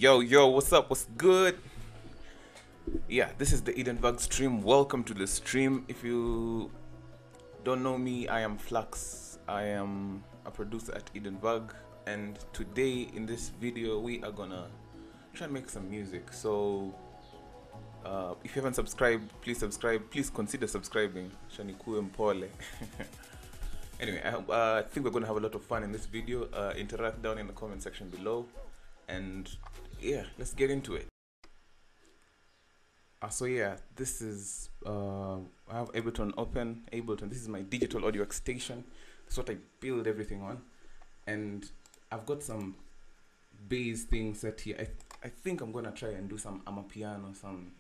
Yo, what's up? What's good? Yeah, this is the Eden Verg stream. Welcome to the stream. If you don't know me, I am Fluxx. I am a producer at Eden Verg, and today in this video we are gonna try and make some music. So if you haven't subscribed, please subscribe. Please consider subscribing. Shanikue mpole. Anyway, I think we're gonna have a lot of fun in this video. Interact down in the comment section below, and yeah, let's get into it. So yeah, this is I have Ableton open. Ableton, this is my digital audio workstation. That's what I build everything on, and I've got some bass things set here. I think I'm gonna try and do some Amapiano, some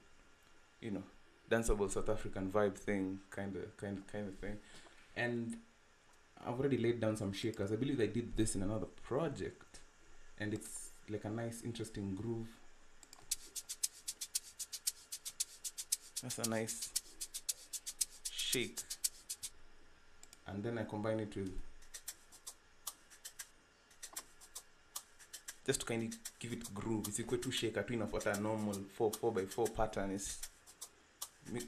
danceable South African vibe thing, kind of thing. And I've already laid down some shakers. I believe I did this in another project, and it's like a nice, interesting groove. That's a nice shake, and then I combine it with just to kind of give it groove. It's equal to shake at what a normal 4x4 pattern is.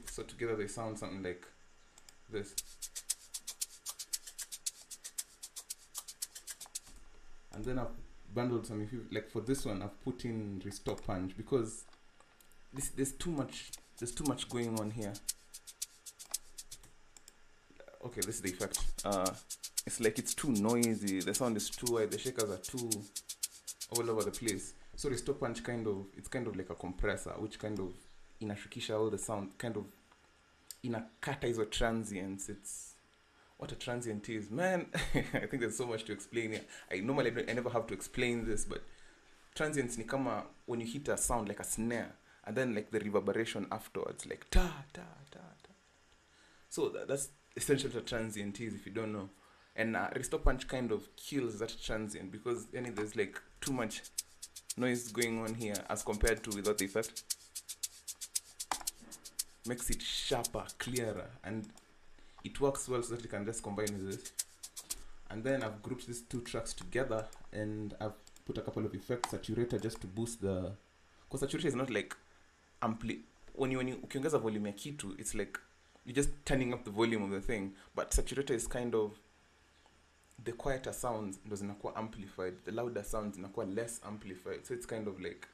So together they sound something like this. And then I've bundled some. If you like, for this one, I've put in restore punch because there's too much going on here. Okay, this is the effect. It's like it's too noisy. The sound is too wide. The shakers are too all over the place. So restore punch it's kind of like a compressor, which kind of inashukisha all the sound, kind of inakata hizo transients. It's what a transient is, man. I think there's so much to explain here. I never have to explain this, but transients ni kama when you hit a sound like a snare, and then like the reverberation afterwards, like ta ta ta ta. So that's essentially what a transient is, if you don't know. And restore punch kind of kills that transient because there's like too much noise going on here as compared to without the effect. Makes it sharper, clearer, and it works well so that you can just combine with this. And then I've grouped these two tracks together, and I've put a couple of effects. Saturator, just to boost the, because saturator is not like when you ukiongeza volume ya kitu, it's like you're just turning up the volume of the thing. But saturator is kind of the quieter sounds ndo zinakuwa amplified, the louder sounds zinakuwa less amplified. So it's kind of like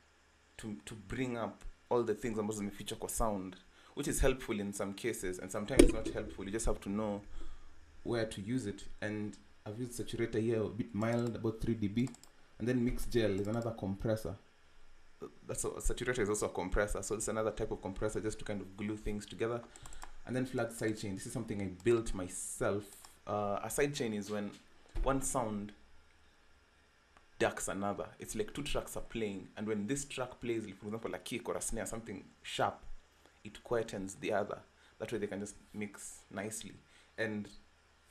to bring up all the things ambazo zimeficha kwa sound, which is helpful in some cases, and sometimes it's not helpful. You just have to know where to use it. And I've used saturator here, a bit mild, about 3 dB, and then mix gel is another compressor. Saturator is also a compressor, so it's another type of compressor just to kind of glue things together. And then Fluxx sidechain. This is something I built myself. A sidechain is when one sound ducks another. It's like two tracks are playing, and when this track plays, for example, a kick or a snare, something sharp, it quietens the other. That way they can just mix nicely. And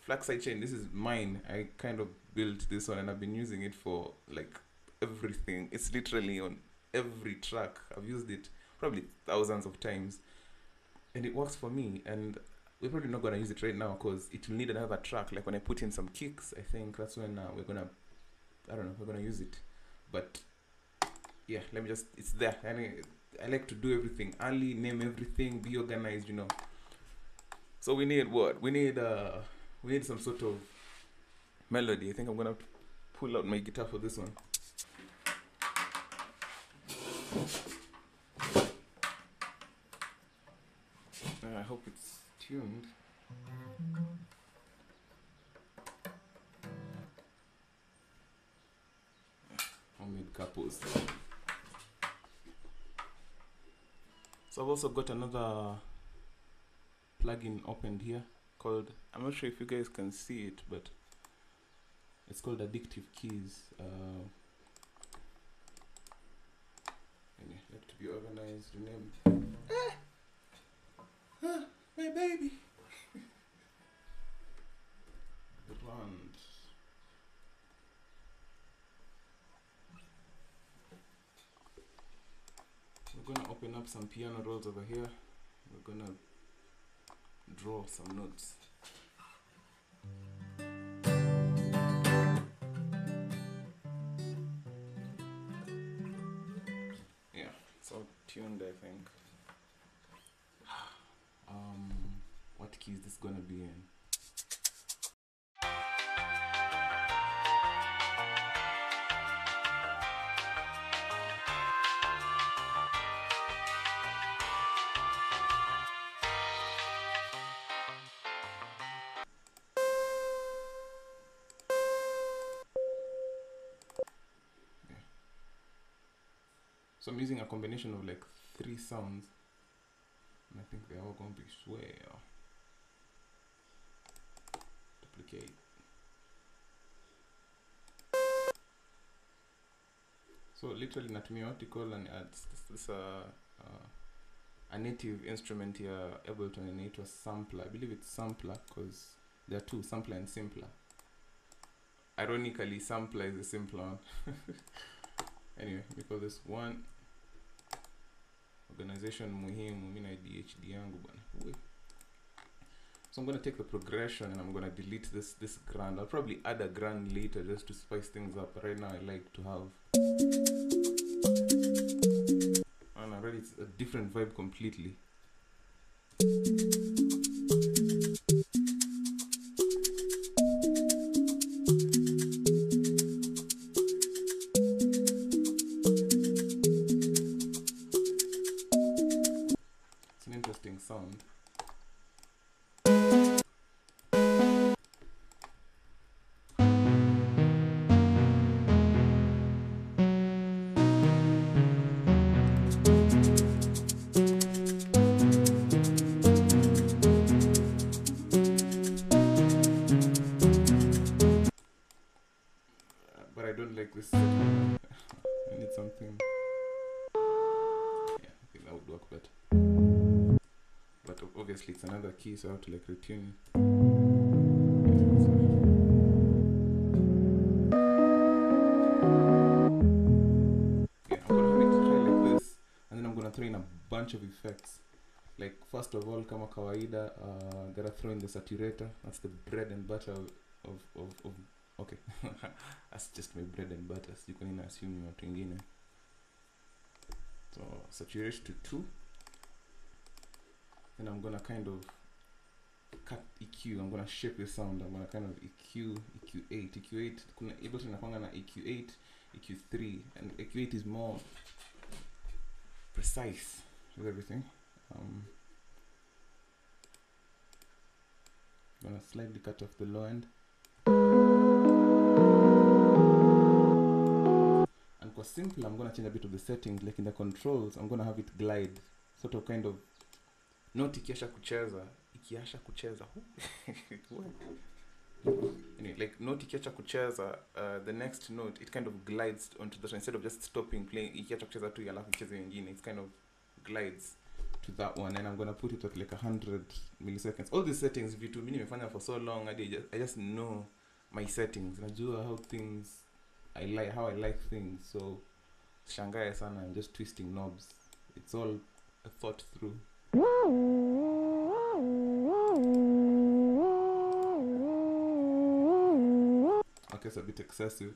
Fluxx sidechain, this is mine. I kind of built this one, and I've been using it for like everything. It's literally on every track. I've used it probably thousands of times, and it works for me. And we're probably not gonna use it right now because it will need another track. Like when I put in some kicks, I think that's when we're gonna use it. But yeah, let me just, it's there. I like to do everything early, name everything, be organized, So we need what? We need some sort of melody. I think I'm gonna have to pull out my guitar for this one. I hope it's tuned. Homemade couples. So I've also got another plugin opened here called, I'm not sure if you guys can see it, but it's called Addictive Keys. You have to be organized, remember. My baby. Blonde. We're gonna open up some piano rolls over here. We're gonna draw some notes. tuned, I think. What key is this gonna be in? So I'm using a combination of like 3 sounds, and I think they're all going to be swell. Duplicate. So literally natumia what you call an this a native instrument here, Ableton, and it was sampler. I believe it's sampler because there are 2, sampler and simpler. Ironically, sampler is the simpler one. Anyway, we call this one organization muhimu, mina DHD yangu bana. So I'm going to take the progression and I'm going to delete this grand. I'll probably add a grand later just to spice things up. Right now I like to have, and already it's a different vibe completely. It's an interesting sound. But I don't like this. I need something. Yeah, I think that would work better. But obviously it's another key, so I have to like retune it. Yeah, I'm gonna make it try like this, and then I'm gonna throw in a bunch of effects. Like first of all, kama kawaida, gotta throw in the saturator. That's the bread and butter of okay. That's just my bread and butter. So you can assume watu wengine. So saturation to 2. Then I'm gonna kind of cut EQ. I'm gonna shape the sound. I'm gonna kind of EQ8. EQ8 kuna Ableton inakuanga na EQ8, EQ3, and EQ8 is more precise with everything. I'm gonna slightly cut off the low end. And for simple, I'm gonna change a bit of the settings. Like in the controls, I'm gonna have it glide, sort of kind of. Note ikiasha kucheza, anyway, like note ikiacha kucheza, the next note it kind of glides onto that instead of just stopping playing. Ikiacha kucheza tu alafu icheze nyingine, it kind of glides to that one, and I'm gonna put it at like 100 milliseconds. All these settings, vitu mimi nimefanya for so long, I just know my settings. Najua how I like things, so shangae sana, I'm just twisting knobs. It's all thought through. Okay, it's a bit excessive.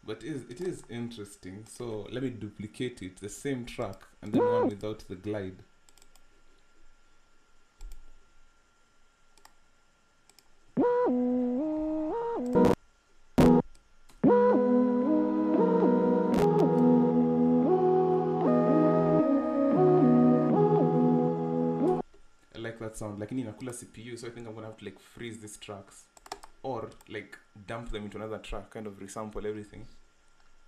But it is interesting. So let me duplicate it, the same track, and then one without the glide. Sound like in inakula CPU, so I think I'm gonna have to like freeze these tracks or like dump them into another track, kind of resample everything,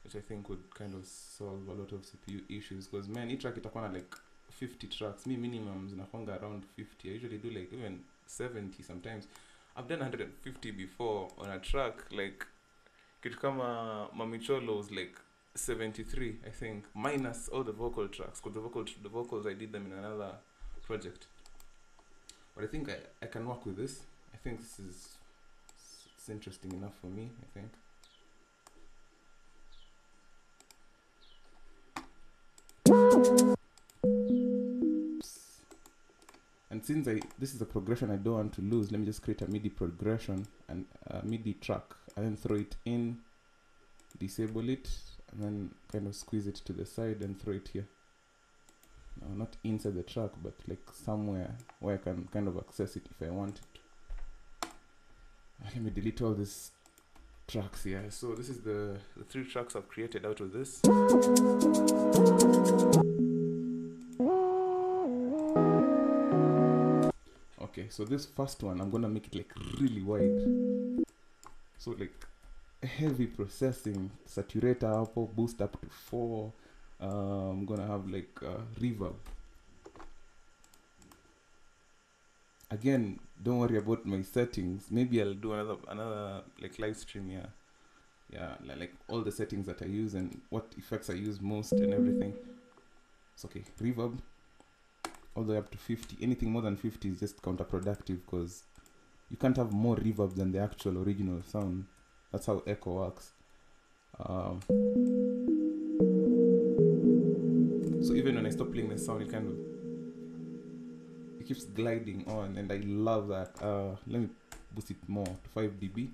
which I think would kind of solve a lot of CPU issues. Because man, each track itakuwa like 50 tracks. Me minimums zinakuanga around 50. I usually do like even 70 sometimes. I've done 150 before on a track. Like kitu kama Mamicholo was like 73, I think, minus all the vocal tracks. Because the vocals I did them in another project. But I think I can work with this. I think it's interesting enough for me, I think. And since this is a progression I don't want to lose, let me just create a MIDI progression and a MIDI track, and then throw it in, disable it, and then kind of squeeze it to the side and throw it here. Now, not inside the track, but like somewhere where I can kind of access it if I want it. Let me delete all these tracks here. So this is the 3 tracks I've created out of this. Okay, so this first one, I'm gonna make it like really wide. So like heavy processing, saturator up, boost up to 4. I'm gonna have like reverb. Again, don't worry about my settings. Maybe I'll do another like live stream here. Yeah, like all the settings that I use and what effects I use most and everything. It's okay. Reverb all the way up to 50. Anything more than 50 is just counterproductive because you can't have more reverb than the actual original sound. That's how echo works. So even when I stop playing the sound, it keeps gliding on, and I love that. Let me boost it more to 5 dB,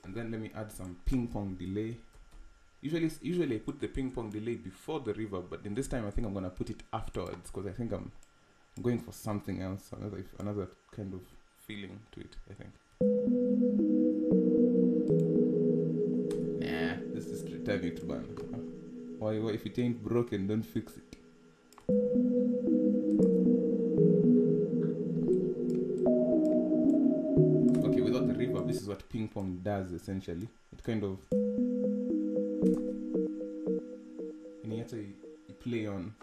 and then let me add some ping pong delay. Usually I put the ping pong delay before the reverb, but in this time I think I'm gonna put it afterwards because I think I'm going for something else, another kind of feeling to it. I think. Nah, this is return it, man. Why if it ain't broken, don't fix it. Okay, without the reverb, this is what ping pong does essentially. It kind of you play on,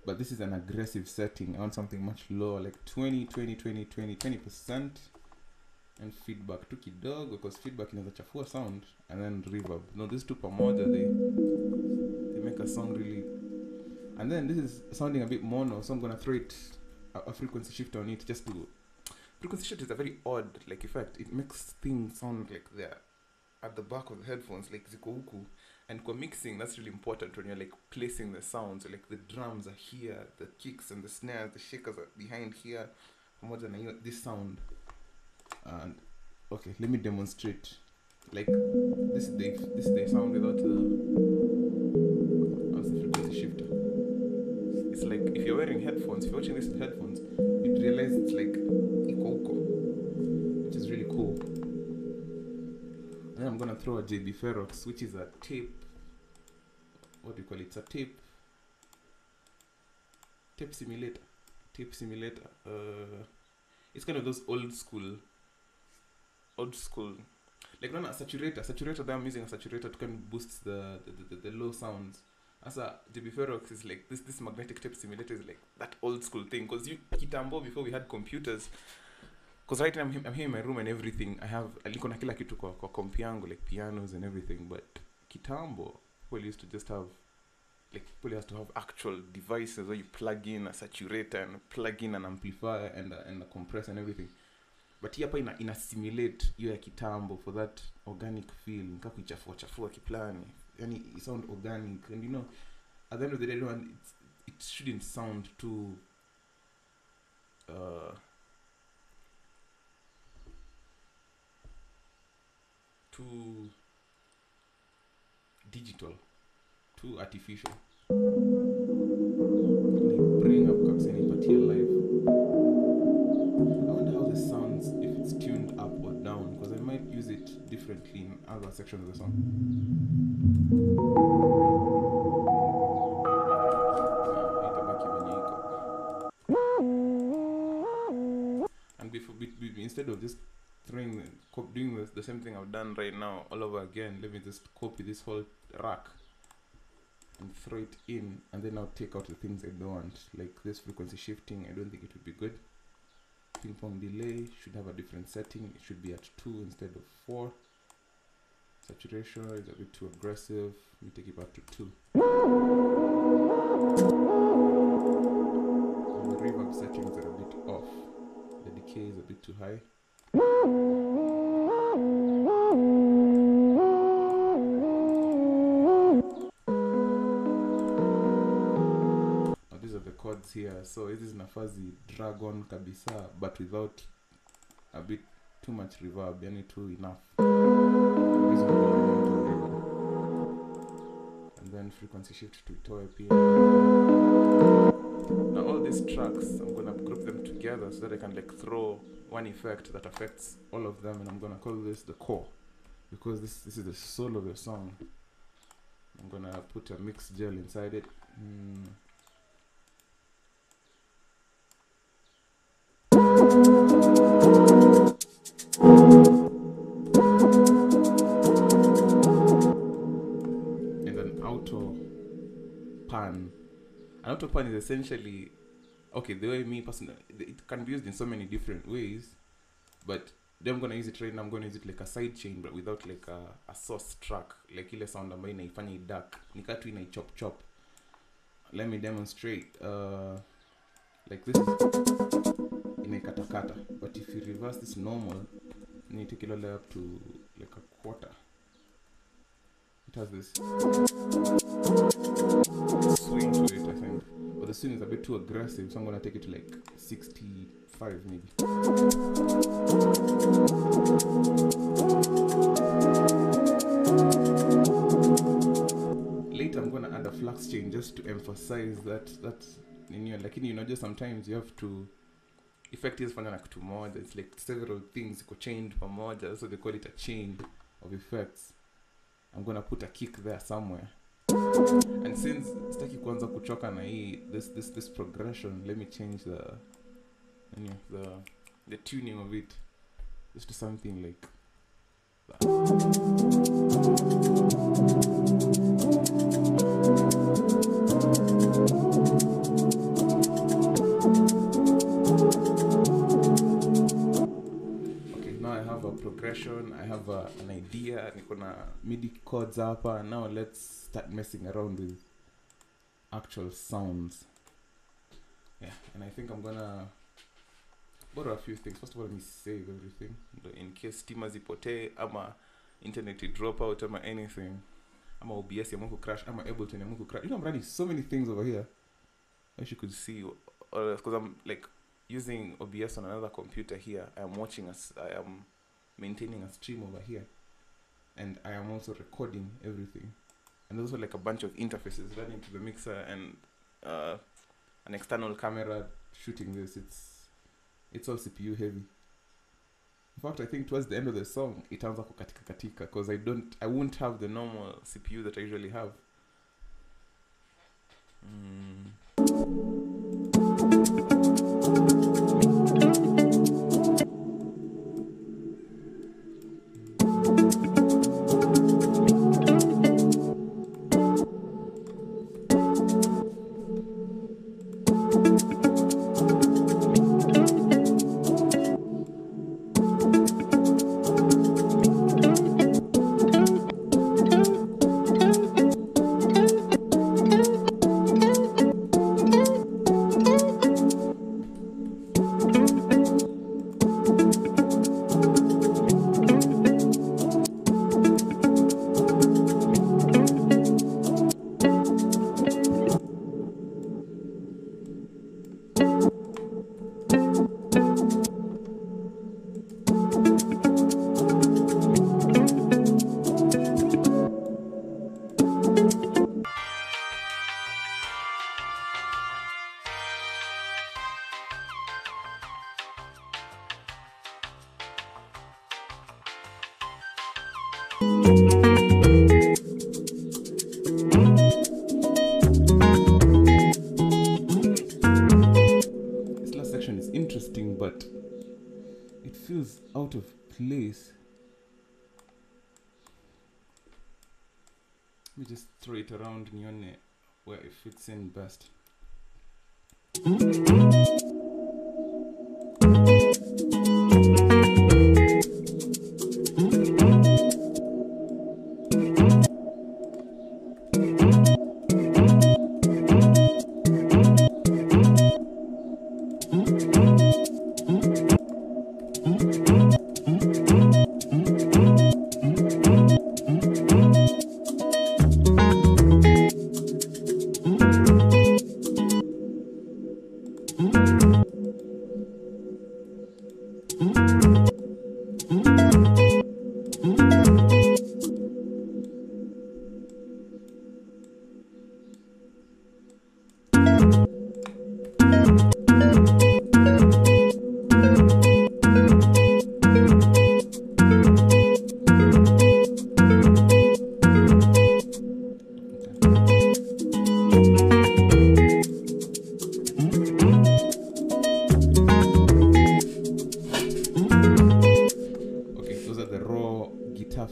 but this is an aggressive setting. I want something much lower, like 20%, and feedback to kidogo because feedback inaweza chafua sound, and then reverb. No, these two pamoja, they make a song really. And then this is sounding a bit mono, so I'm gonna throw it a frequency shift on it. Just to frequency shift is a very odd like effect. It makes things sound like they're at the back of the headphones, like ziko huku. And for mixing, that's really important when you're like placing the sounds. So, like the drums are here, the kicks and the snares, the shakers are behind here. More than this sound. And okay, let me demonstrate. Like this is the sound without the frequency shifter. It's like if you're wearing headphones, if you're watching this with headphones, you'd realize it's like iko, which is really cool. And then I'm gonna throw a JB Fluxx, which is a tape. What do you call it? It's a tape simulator. It's kind of those old school. Like not a saturator. That I'm using a saturator to kind of boost the low sounds. As a JB Fluxx is like this magnetic tape simulator is like that old school thing. Because kitambo before we had computers. Because right now I'm here in my room and everything. I have aliko na kila kitu kwa kompi yangu, like pianos and everything. But kitambo, people used to just have, like people has to have actual devices where you plug in a saturator and plug in an amplifier and a compressor and everything. But hapa ina simulate hiyo ya kitambo for that organic feel. Nika kuichafua kiplani. Yani it sound organic. And you know, at the end of the day, it shouldn't sound too too digital, too artificial. Bring up Kapseni Patia live. I wonder how this sounds if it's tuned up or down, because I might use it differently in other sections of the song. And instead of just doing the same thing I've done right now all over again, let me just copy this whole rack and throw it in, and then I'll take out the things I don't want, like this frequency shifting. I don't think it would be good. Ping pong delay should have a different setting. It should be at 2 instead of 4. Saturation is a bit too aggressive. We take it back to 2. And the reverb settings are a bit off. The decay is a bit too high. Now these are the chords here. So it is Nafazi Dragon Kabisa, but without a bit too much reverb, yani too enough. using and then frequency shift to toy P. Now all these tracks, I'm gonna group them together so that I can like throw one effect that affects all of them, and I'm gonna call this the core, because this is the soul of the song. I'm gonna put a mix gel inside it. And an auto pan. An auto pan is essentially, okay, the way me personally, it can be used in so many different ways, but I'm gonna use it right now. I'm gonna use it like a side chain, but without like a source track, like ile sound ambayo inaifanya dark, nikatu ina chop chop. Let me demonstrate. Like this is inaikatakata, but if you reverse this normal, and you take it all the way up to like a quarter, it has this swing to it, I think. But the swing is a bit too aggressive, so I'm gonna take it to like 65 maybe. Later I'm gonna add a Fluxx chain just to emphasize that in your, like, you know, just sometimes you have to effect is fanya na kitu moja. It's like several things iko chained pamoja, so they call it a chain of effects. I'm gonna put a kick there somewhere. And since sitaki kuanza kuchoka na hii this progression, let me change the tuning of it just to something like that. Progression, I have an idea, nikona MIDI chords hapa, and now let's start messing around with actual sounds. Yeah, and I think I'm gonna borrow a few things. First of all, let me save everything in case stima zipotee ama internet drop out ama anything, ama OBS ya mungu crash, ama Ableton ya mungu crash. You know, I'm running so many things over here. I wish you could see, because I'm like using OBS on another computer here. I am watching I am maintaining a stream over here, and I am also recording everything, and there's also like a bunch of interfaces running to the mixer and an external camera shooting this. It's all CPU heavy. In fact, I think towards the end of the song it turns out katika because I won't have the normal CPU that I usually have. This last section is interesting, but it feels out of place. Let me just throw it around nione where it fits in best.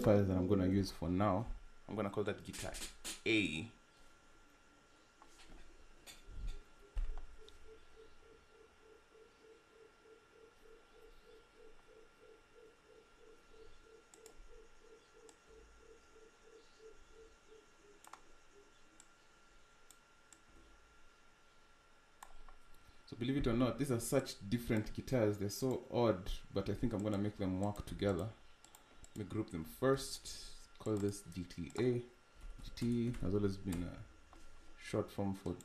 files that I'm gonna use for now. I'm gonna call that guitar A. So believe it or not, these are such different guitars. They're so odd, but I think I'm gonna make them work together. Let me group them first. Call this GTA. GT has always been a short form for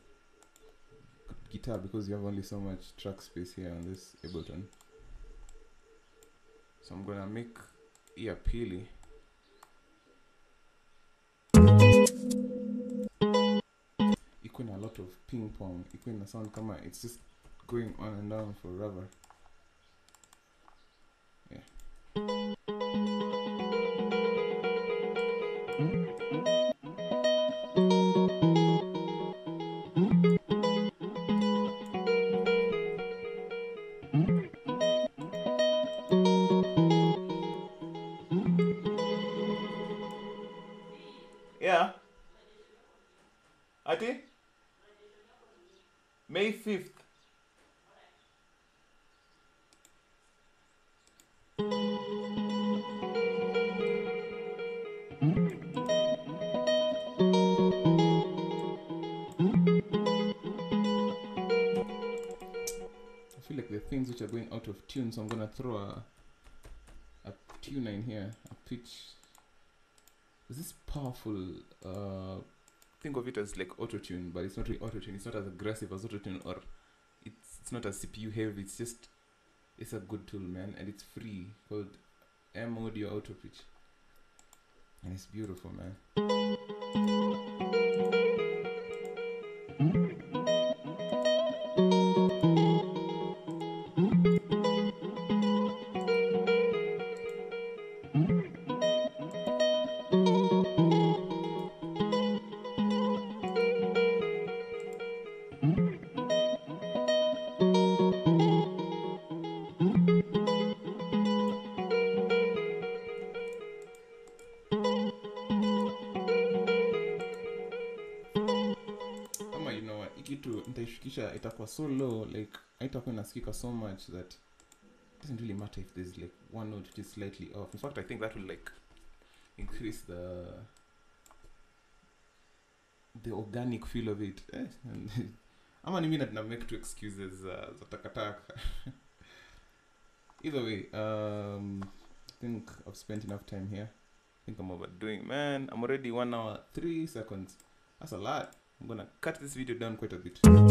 guitar because you have only so much track space here on this Ableton. So I'm gonna make ear peely. Equine a lot of ping pong. Equine a sound kama it's just going on and down forever. Yeah. Yeah. Ati? May 5th. I feel like the things which are going out of tune, so I'm gonna throw a tuner in here, a pitch. Is this powerful? Think of it as like auto-tune, but it's not really auto-tune. It's not as aggressive as auto-tune, or it's not as CPU heavy. It's a good tool, man, and it's free, called M Audio Auto Pitch, and it's beautiful, man. You know what, ikitu nitaishukisha itakuwa so low, like haitakuwa inasikika so much that it doesn't really matter if there's like one note which is slightly off. In fact, I think that will like increase the organic feel of it. Ama ni mimi na make two excuses za takataka. Either way, I think I've spent enough time here. I think I'm overdoing, man. I'm already 1 hour 3 seconds. That's a lot. I'm gonna cut this video down quite a bit. Then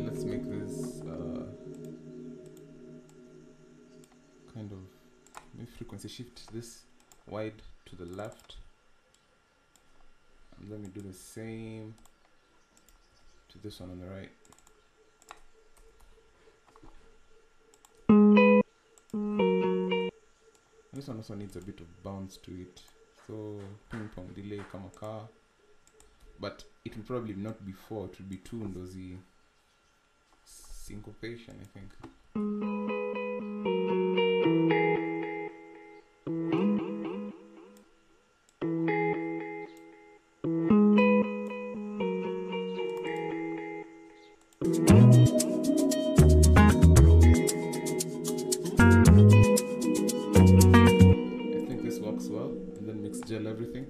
let's make this kind of maybe frequency shift this wide to the left, and let me do the same to this one on the right. This one also needs a bit of bounce to it, so ping pong delay kama car, but it will probably not be 4, it will be 2 ndozi syncopation, I think. Everything,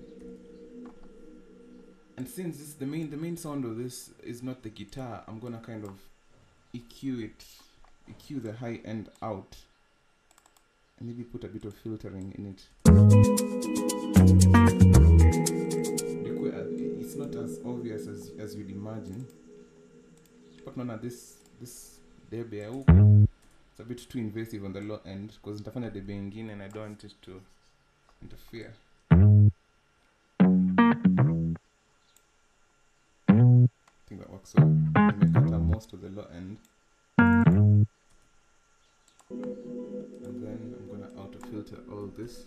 and since this the main sound of this is not the guitar, I'm gonna kind of EQ the high end out, and maybe put a bit of filtering in it. It's not as obvious as you'd imagine, but no, this debe it's a bit too invasive on the low end because nitafanya debe ingine and I don't want it to interfere. I think that works well. Let me cut out most of the low end, and then I'm gonna auto filter all this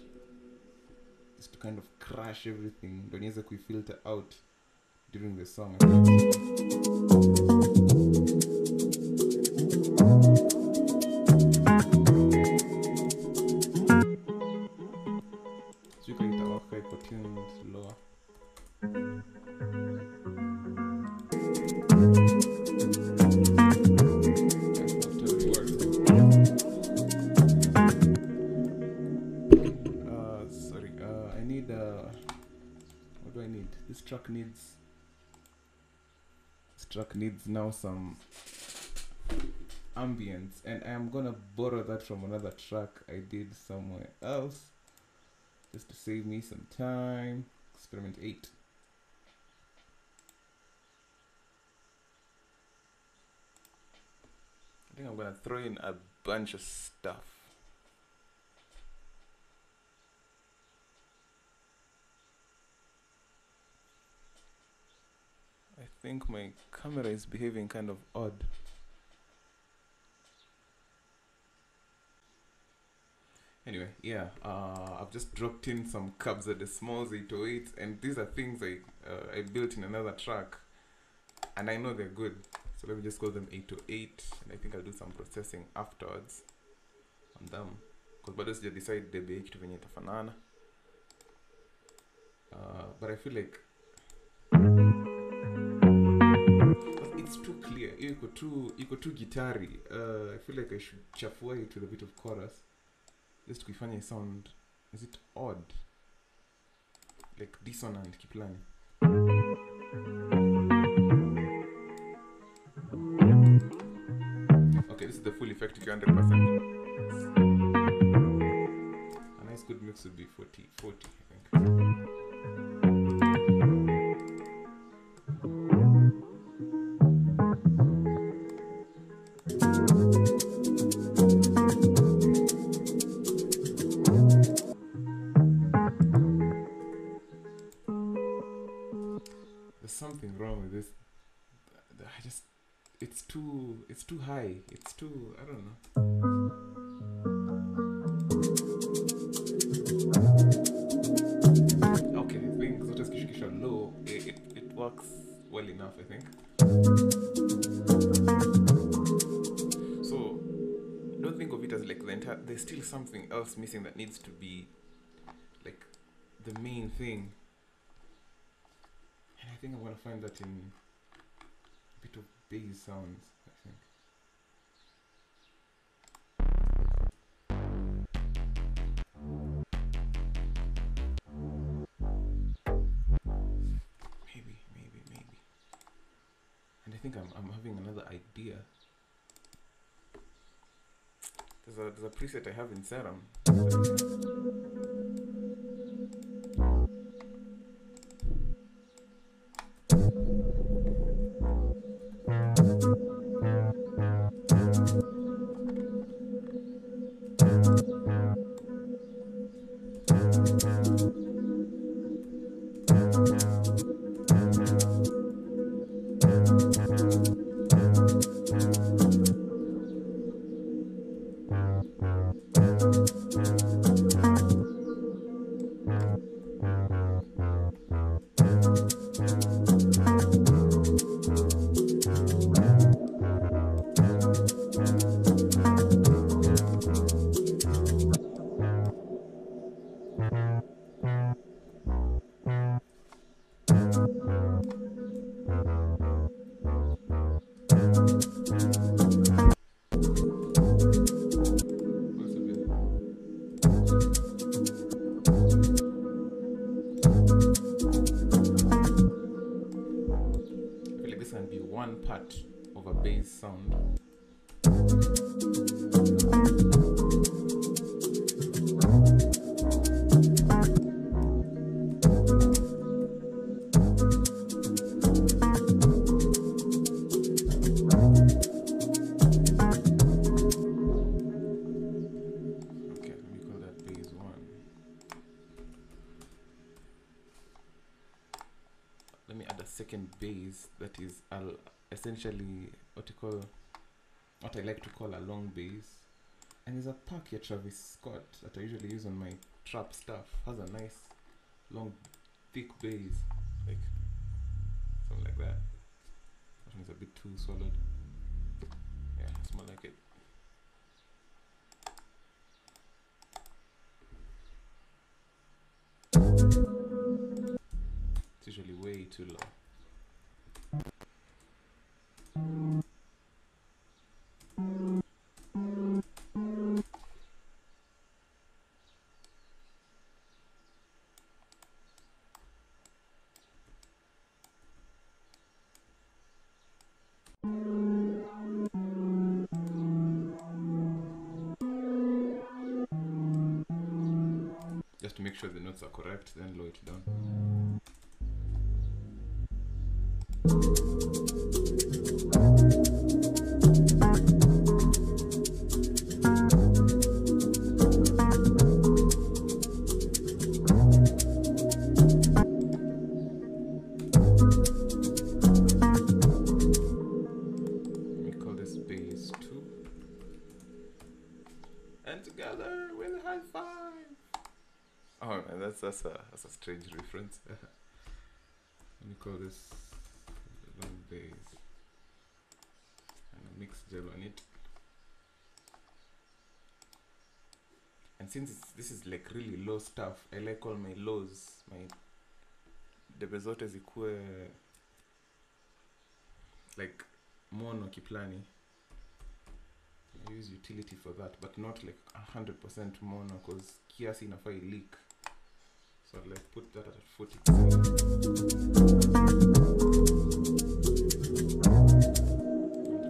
just to kind of crash everything. Don't use a quick filter out during the song. Sorry, I need what do I need? This track needs now some ambience, and I am gonna borrow that from another track I did somewhere else just to save me some time. Experiment 8. I think I'm gonna throw in a bunch of stuff. I think my camera is behaving kind of odd. Anyway, yeah, I've just dropped in some cabs at the smalls 808s, and these are things I built in another track, and I know they're good. So let me just call them 808, and I think I'll do some processing afterwards on them, because bado sija decide debe kitu venye itafanana. But I feel like it's too clear. Iko too guitar-y. I feel like I should chafua it with a bit of chorus, just to find a sound. Is it odd? Like dissonant kiplani. Okay, this is the full effect 100%. A nice good mix would be 40, I think. There's something wrong with this. It's too high. It's too, I don't know. Okay, the thing is not kishikisha low. It works well enough, I think. So don't think of it as like the entire. There's still something else missing that needs to be like the main thing. And I think I'm gonna find that in a bit of bass sounds, I think. Maybe. And I think I'm having another idea. There's a preset I have in Serum. Part of a bass sound. Okay, let me call that bass 1. Let me add a second bass that is essentially what I like to call a long bass. And there's a pack here, Travis Scott, that I usually use on my trap stuff. Has a nice long thick bass, like something like that. That one's a bit too solid. Yeah, it's more like it. It's usually way too low. just to make sure the notes are correct, then lower it down. Let me call this bass 2. And together with a high five. Oh man, that's a strange reference. Let me call this long bass and a mixed gel on it. And since this is like really low stuff, I like all my lows, my debe zote zikuwe like mono kiplani. I use utility for that, but not like 100% mono, because kiasi inafai leak. So I'll like put that at 40%.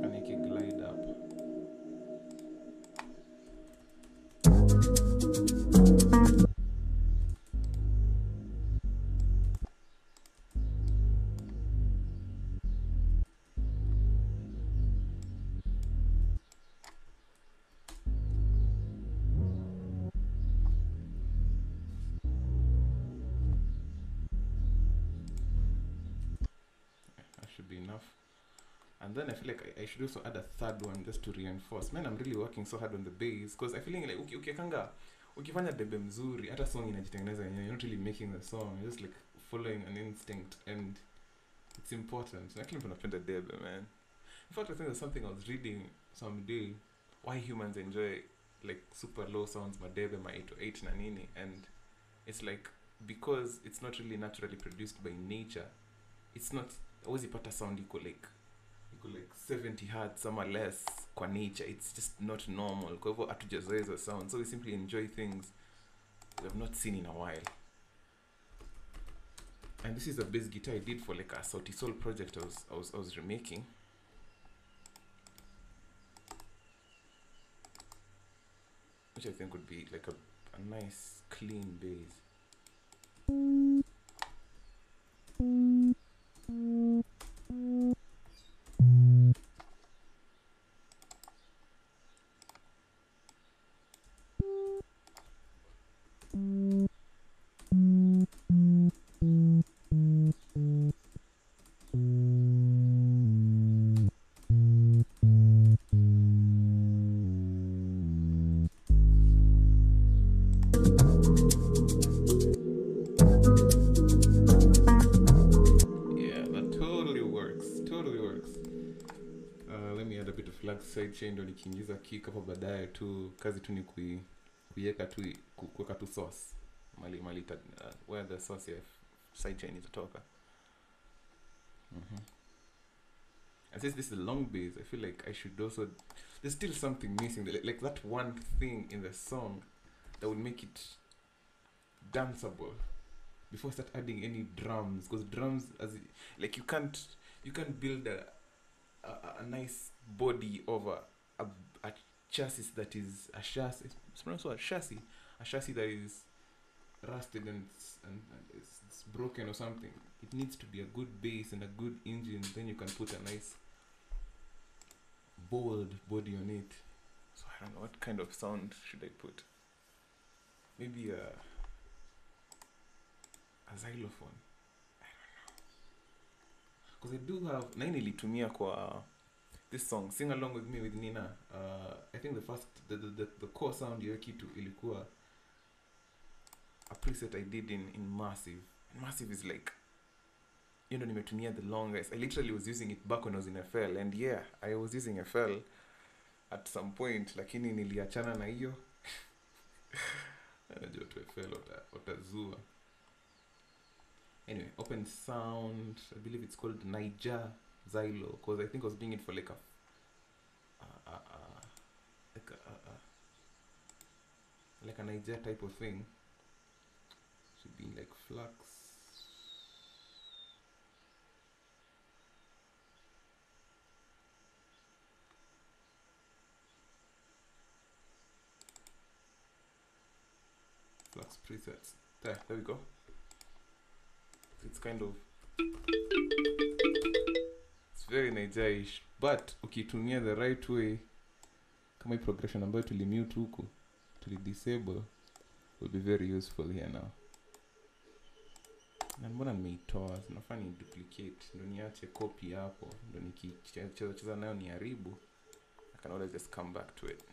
And make it glide up. Should be enough. And then I feel like I should also add a third one just to reinforce. Man, I'm really working so hard on the bass, because I feeling like ukifanya debe mzuri, hata song inajitengeneza yenyewe. You're not really making the song, you're just like following an instinct, and it's important. I can't even append a debe, man. In fact, I think there's something I was reading someday, why humans enjoy like super low sounds, madebe, ma 808 na nini, and it's like because it's not really naturally produced by nature. It's not always pata sound equal like 70 hertz or less kwa nature. It's just not normal. Kwa hivyo hatujazoea sound, so we simply enjoy things we have not seen in a while. And this is a bass guitar I did for like a Sauti Soul project I was remaking. Which I think would be like a nice clean bass. Sidechain ndo nikiingiza kick hapo baadaye tu, kazi tu ni kuiweka tu kuweka tu sauce mali where the sauce ya sidechain itatoka. And since this is a long bass, I feel like I should also, there's still something missing, like that one thing in the song that would make it danceable before I start adding any drums, because drums, like you can't build a nice body over a chassis that is a chassis. A chassis that is rusted and it's broken or something. It needs to be a good bass and a good engine. Then you can put a nice bold body on it. So I don't know, what kind of sound should I put? Maybe a xylophone. Because I do have nilitumia kwa this song, Sing Along With Me with Nina. I think the core sound ya kitu ilikuwa a preset I did in Massive. And Massive is like, you know, nimetumia the longest. I literally was using it back when I was in FL, and yeah, I was using FL at some point, lakini niliachana na hiyo. Najua tu FL otazua. Anyway, open sound, I believe it's called Niger Xylo, because I think I was doing it for like a Niger type of thing. Should be like Fluxx. Fluxx Fluxx presets. There we go. It's kind of, it's very Nigeria-ish, but ukitumia the right way, kama hii progression ambayo tulimute huku, disable, will be very useful here now. Na mbona nimeitoa, nafaa ni duplicate, ndo niache copy hapo, ndo nikicheza nayo niharibu, I can always just come back to it.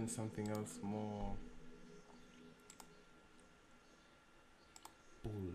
Something else more bold.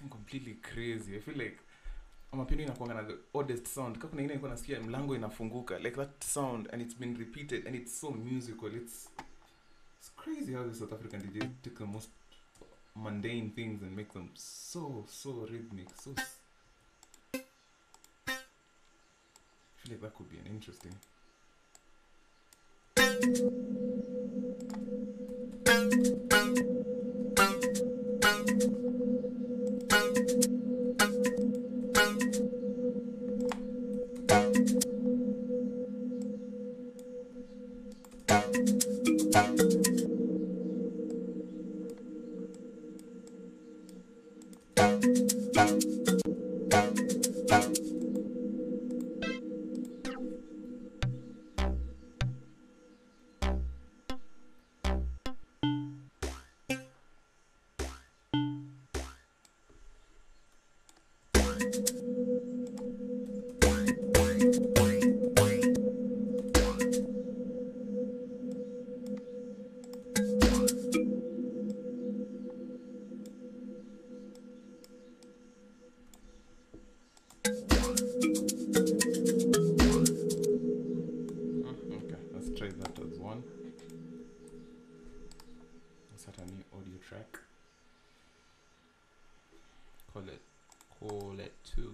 Completely crazy. I feel like Amapiano inakuanga na the oddest sound. Kama kuna ingine nilikuwa nasikia mlango inafunguka, like that sound, and it's been repeated and it's so musical. It's crazy how the South African DJs take the most mundane things and make them so rhythmic. I feel like that could be an interesting. Call it 2.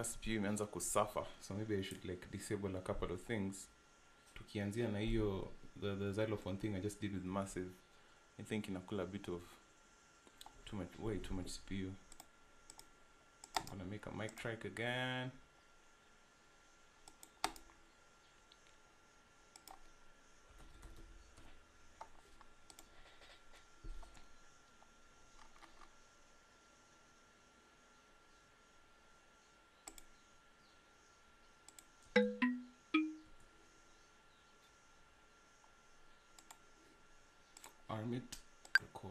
CPU imeanza kusuffer, so maybe I should like disable a couple of things. Tukianzia na hiyo the xylophone thing I just did with Massive, I think inakula a bit of way too much CPU. I'm gonna make a mic track again. arm it, record.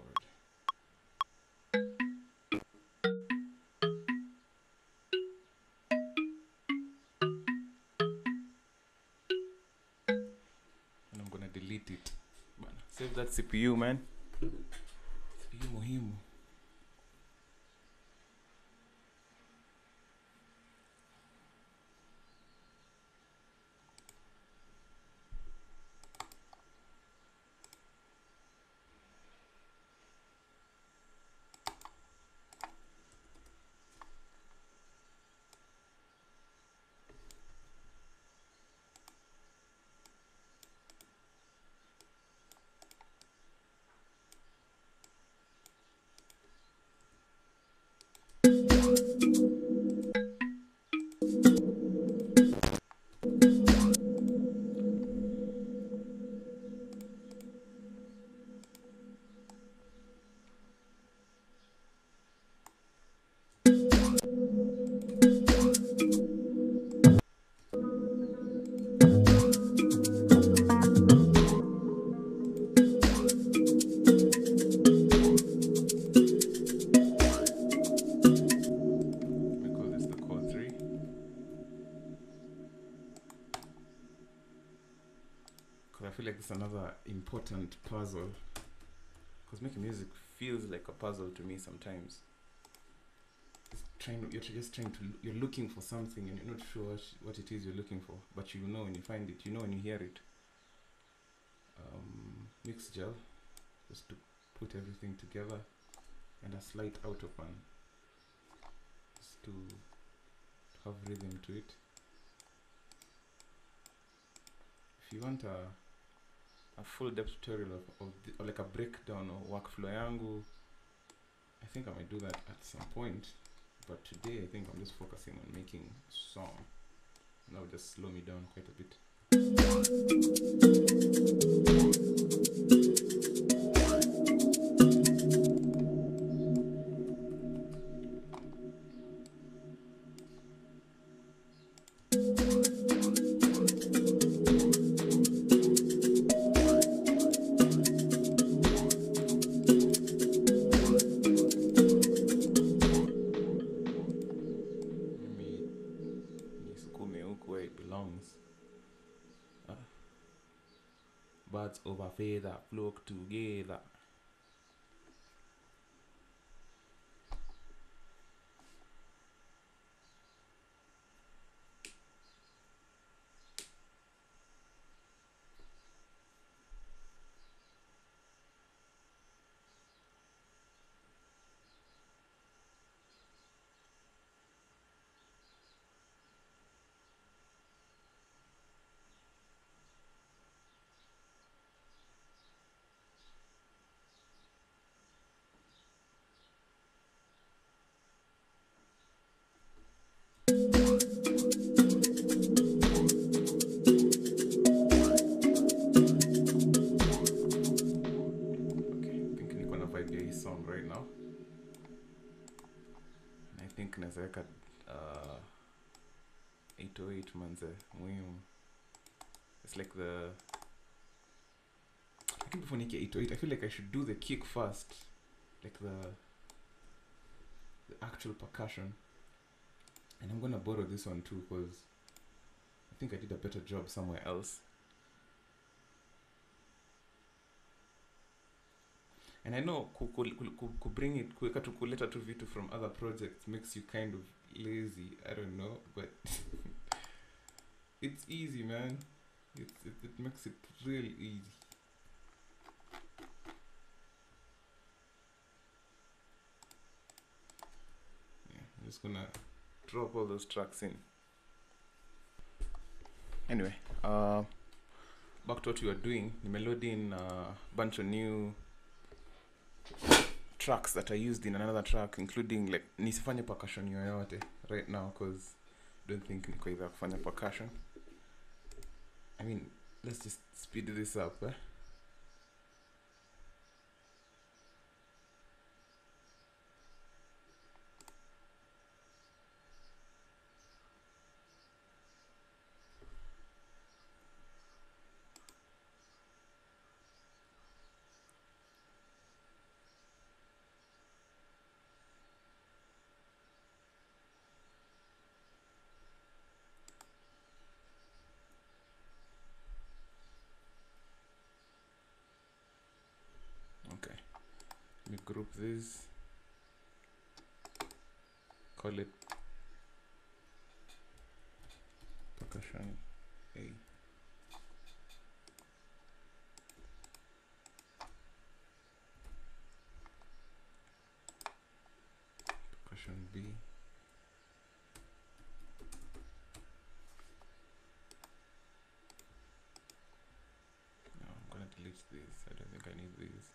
And I'm gonna delete it. Save that CPU, man. CPU muhimu. I feel like it's another important puzzle, because making music feels like a puzzle to me sometimes. You're looking for something and you're not sure what it is you're looking for, but you know when you find it, you know when you hear it. Mix gel, just to put everything together, and a slight outer pan, just to have rhythm to it. If you want a full depth tutorial or like a breakdown or workflow yangu, I think I might do that at some point, but today I think I'm just focusing on making a song, and that will just slow me down quite a bit. Where it belongs. Birds over feather flock together. Song right now, and I think naweka 808 manze muhimu. It's like the, I think before nike 808 I feel like I should do the kick first, like the actual percussion, and I'm gonna borrow this one too because I think I did a better job somewhere else. And I know bring it, kuleta tu vitu from other projects makes you kind of lazy. I don't know, but it's easy, man. It makes it real easy. Yeah, I'm just gonna drop all those tracks in. Anyway, back to what we were doing. We load in a bunch of new tracks that I used in another track, including like nisifanye percussion yoyote right now because I don't think niko either kufanya percussion. I mean, let's just speed this up, eh? group this, call it percussion A. Percussion B. No, I'm gonna delete these. I don't think I need these.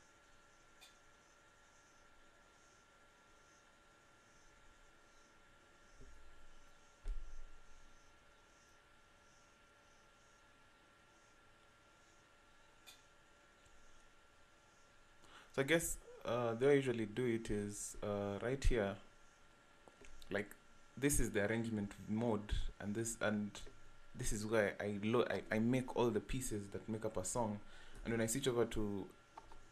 So I guess the way I usually do it is right here, like this is the arrangement mode, and this is where I make all the pieces that make up a song, and when I switch over to,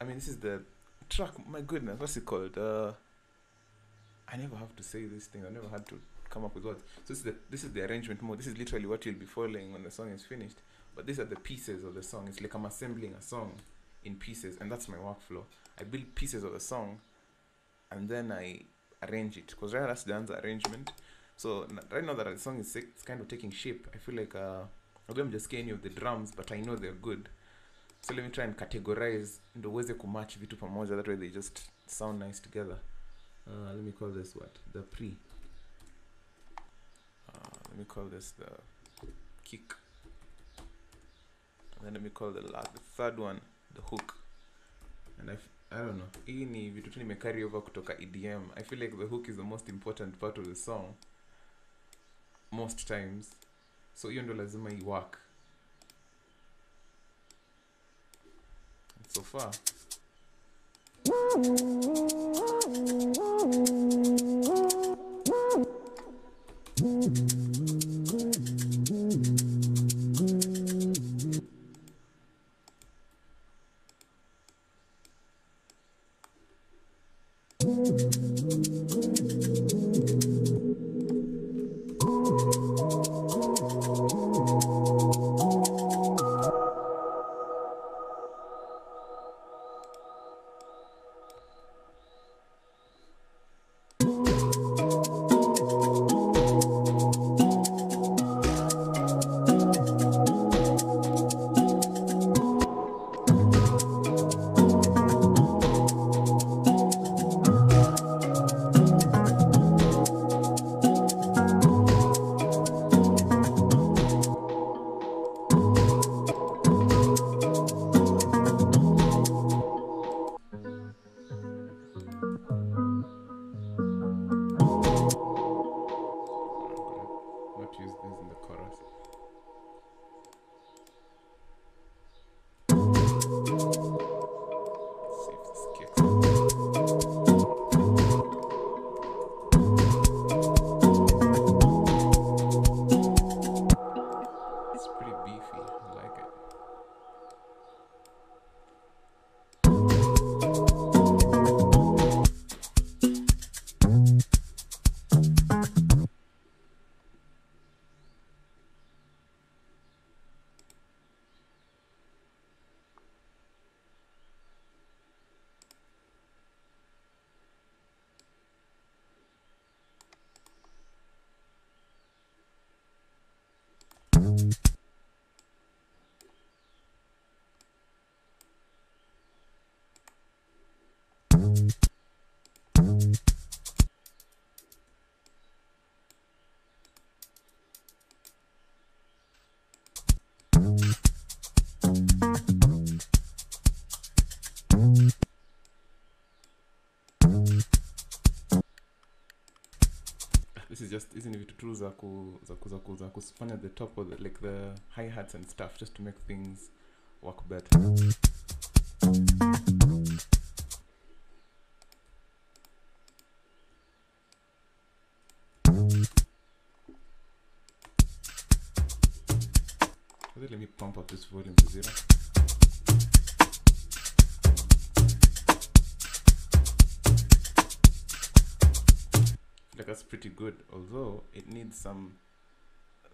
I mean, this is the track. My goodness, what's it called? I never have to say this thing. I never had to come up with words. So this is the arrangement mode. This is literally what you'll be following when the song is finished. But these are the pieces of the song. It's like I'm assembling a song in pieces, and that's my workflow. I build pieces of the song, and then I arrange it. Because right, that's the answer arrangement. So right now that the song is it's kind of taking shape, I feel like I'm just scaring you of the drums, but I know they're good. So let me try and categorize ndo uweze kumatch vitu pamoja, that way they just sound nice together. Let me call this what? The pre. Let me call this the kick. And then let me call the third one the hook. And I don't know. Hii ni vitu tu nimecarry over kutoka EDM. I feel like the hook is the most important part of the song most times. So hiyo ndo lazima i work. And so far use this in the chorus. Let's see if this kicks in. It's pretty beefy. I like it. This is just hizi ni vitu tu za kufanya the top of the, like the hi-hats and stuff, just to make things work better. Let me pump up this volume to 0. Like that's pretty good, although it needs some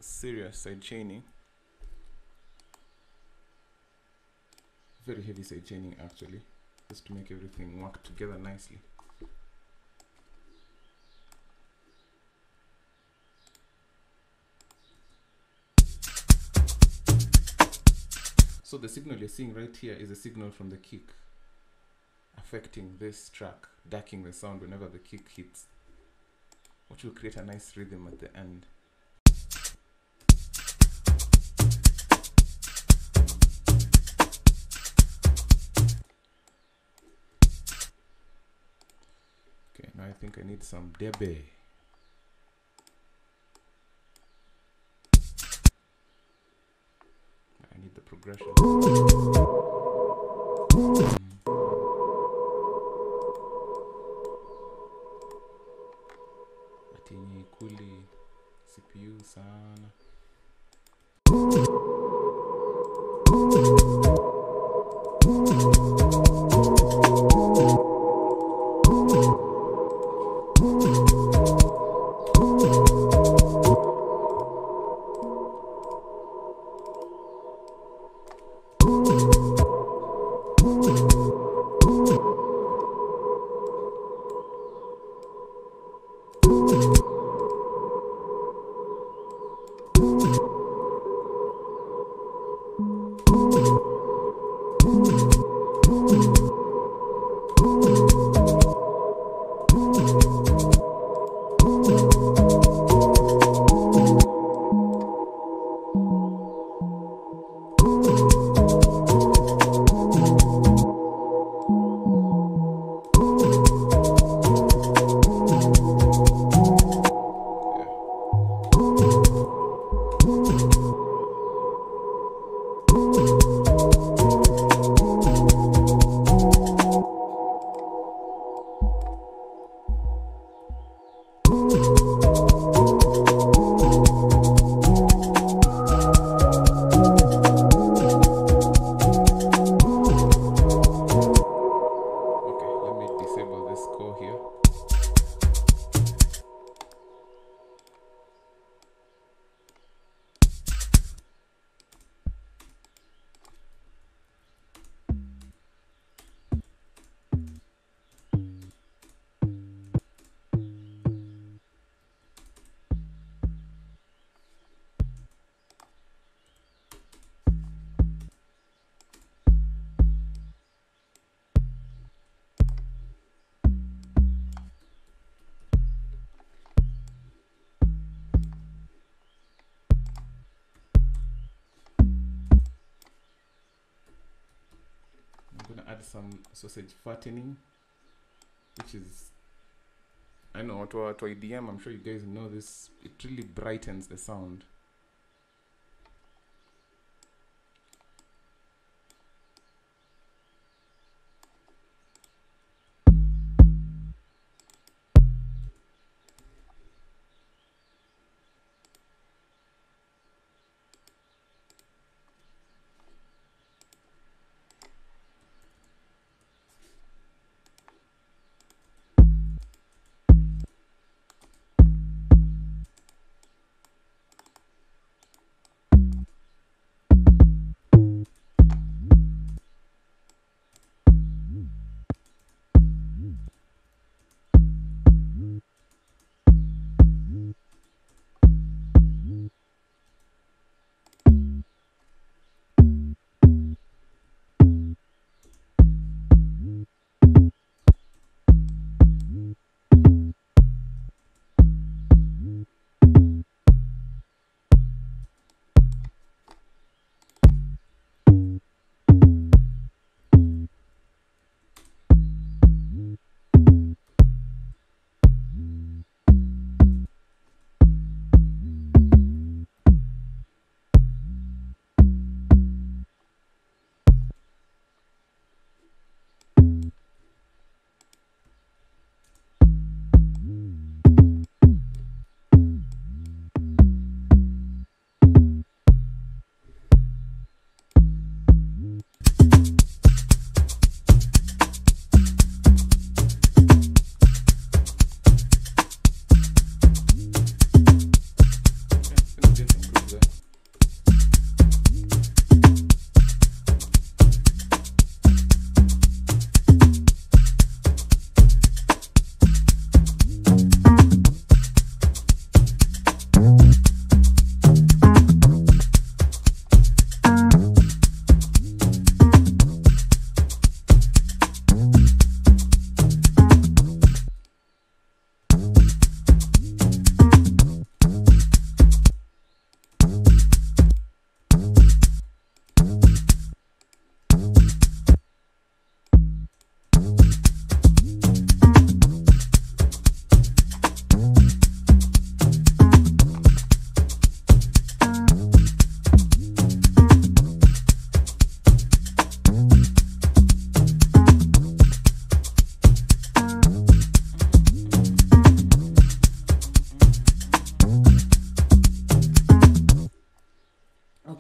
serious side chaining. Very heavy side chaining actually. just to make everything work together nicely. So the signal you're seeing right here is a signal from the kick affecting this track, darking the sound whenever the kick hits, which will create a nice rhythm at the end. Okay, now I think I need some dB. I need the progression. Ati yenye ikuli CPU sana. Add some sausage fattening, which is, I know, to EDM, I'm sure you guys know this, it really brightens the sound.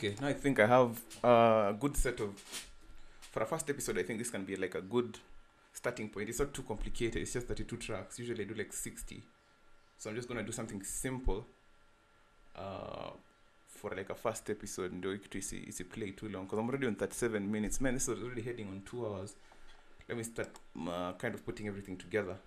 Okay, now I think I have a good set of, for a first episode, I think this can be like a good starting point. It's not too complicated, it's just 32 tracks. Usually I do like 60. So I'm just going to do something simple for like a first episode. And it's play too long because I'm already on 37 minutes. Man, this is already heading on 2 hours. Let me start kind of putting everything together.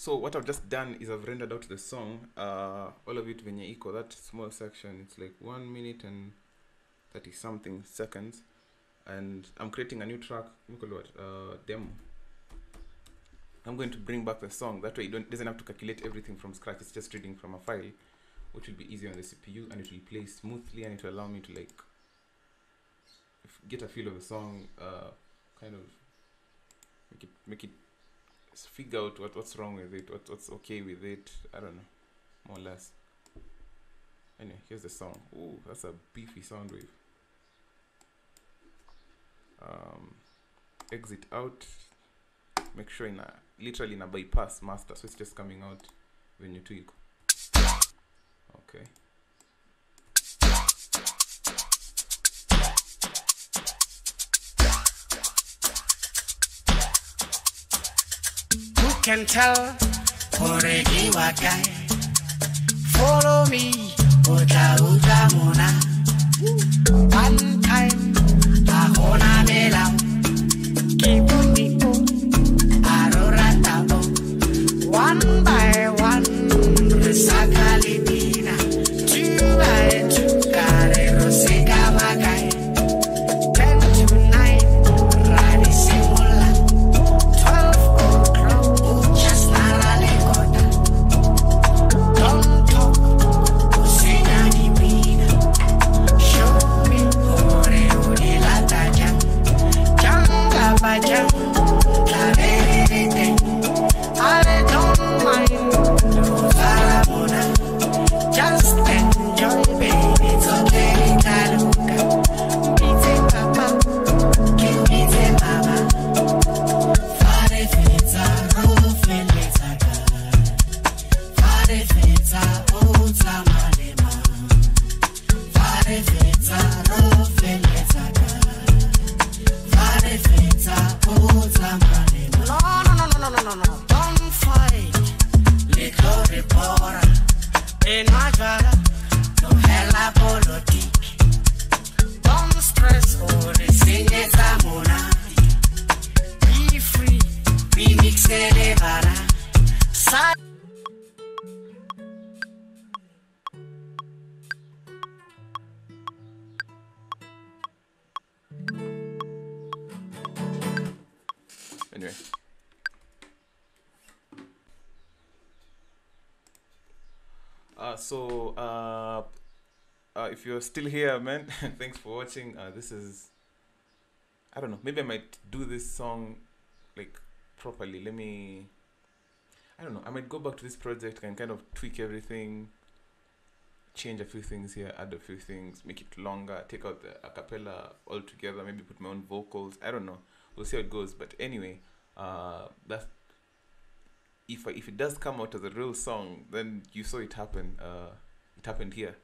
So what I've just done is I've rendered out the song, all of it venye iko, that small section, it's like 1 minute and 30 something seconds, and I'm creating a new track, demo. I'm going to bring back the song, that way it doesn't have to calculate everything from scratch, it's just reading from a file, which will be easier on the CPU, and it will play smoothly, and it will allow me to like get a feel of the song, kind of make it figure out what's wrong with it, what's okay with it. I don't know, more or less. Anyway, here's the song. Ooh, that's a beefy sound wave. Exit out. Make sure literally in a bypass master, so it's just coming out when you tweak. Okay. Can tell already what guy follow me uta mona one time ahona mela keep on people arorata one by one sakalipina 2 by 2 carero sekamagai 10 to 9 radi simula 12 Anyway. If you're still here, man, thanks for watching. This is, I don't know, maybe I might do this song like properly. I don't know, I might go back to this project and kind of tweak everything, change a few things here, add a few things, make it longer, take out the acapella altogether, maybe put my own vocals. I don't know. We'll see how it goes. But anyway, that's if it does come out as a real song, then you saw it happen. It happened here.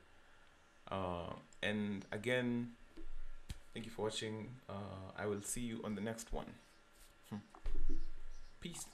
And again, thank you for watching. I will see you on the next one. Peace.